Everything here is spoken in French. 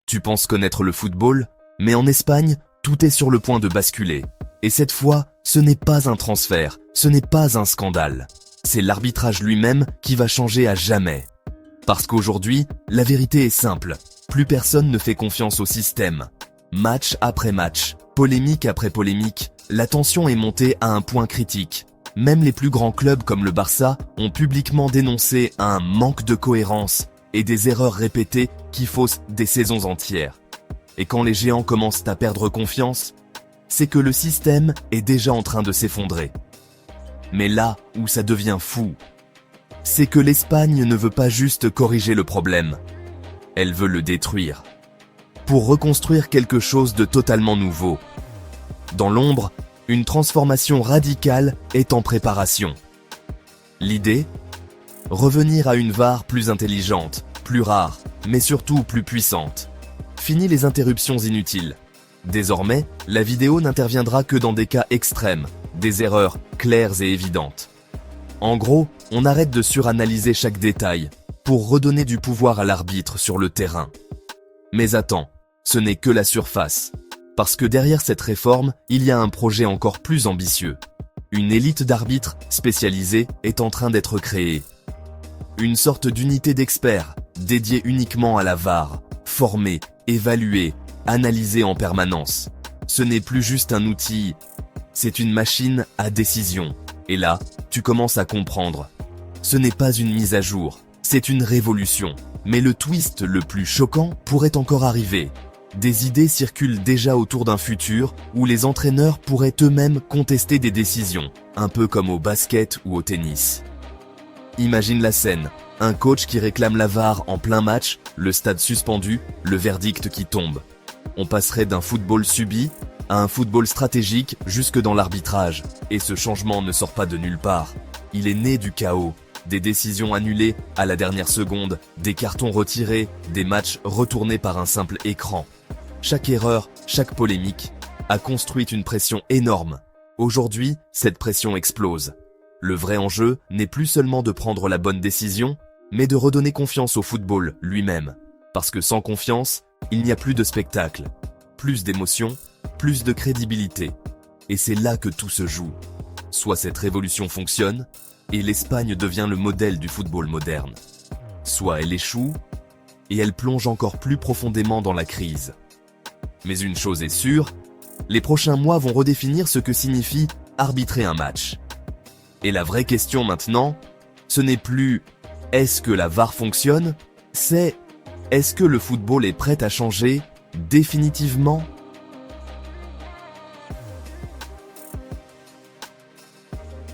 Tu penses connaître le football, mais en Espagne, tout est sur le point de basculer. Et cette fois, ce n'est pas un transfert, ce n'est pas un scandale. C'est l'arbitrage lui-même qui va changer à jamais. Parce qu'aujourd'hui, la vérité est simple. Plus personne ne fait confiance au système. Match après match, polémique après polémique, la tension est montée à un point critique. Même les plus grands clubs comme le Barça ont publiquement dénoncé un manque de cohérence et des erreurs répétées qui faussent des saisons entières. Et quand les géants commencent à perdre confiance, c'est que le système est déjà en train de s'effondrer. Mais là où ça devient fou, c'est que l'Espagne ne veut pas juste corriger le problème, elle veut le détruire, pour reconstruire quelque chose de totalement nouveau. Dans l'ombre, une transformation radicale est en préparation. L'idée ? Revenir à une VAR plus intelligente, plus rare, mais surtout plus puissante. Fini les interruptions inutiles. Désormais, la vidéo n'interviendra que dans des cas extrêmes, des erreurs claires et évidentes. En gros, on arrête de suranalyser chaque détail pour redonner du pouvoir à l'arbitre sur le terrain. Mais attends, ce n'est que la surface. Parce que derrière cette réforme, il y a un projet encore plus ambitieux. Une élite d'arbitres spécialisée est en train d'être créée. Une sorte d'unité d'experts dédiée uniquement à la VAR, formée, évaluée, analysée en permanence. Ce n'est plus juste un outil, c'est une machine à décision. Et là, tu commences à comprendre. Ce n'est pas une mise à jour, c'est une révolution. Mais le twist le plus choquant pourrait encore arriver. Des idées circulent déjà autour d'un futur où les entraîneurs pourraient eux-mêmes contester des décisions, un peu comme au basket ou au tennis. Imagine la scène, un coach qui réclame la VAR en plein match, le stade suspendu, le verdict qui tombe. On passerait d'un football subi à un football stratégique jusque dans l'arbitrage. Et ce changement ne sort pas de nulle part. Il est né du chaos. Des décisions annulées à la dernière seconde, des cartons retirés, des matchs retournés par un simple écran. Chaque erreur, chaque polémique a construit une pression énorme. Aujourd'hui, cette pression explose. Le vrai enjeu n'est plus seulement de prendre la bonne décision, mais de redonner confiance au football lui-même. Parce que sans confiance, il n'y a plus de spectacle, plus d'émotion, plus de crédibilité. Et c'est là que tout se joue. Soit cette révolution fonctionne, et l'Espagne devient le modèle du football moderne. Soit elle échoue, et elle plonge encore plus profondément dans la crise. Mais une chose est sûre, les prochains mois vont redéfinir ce que signifie arbitrer un match. Et la vraie question maintenant, ce n'est plus « est-ce que la VAR fonctionne ?», c'est « est-ce que le football est prêt à changer définitivement ?»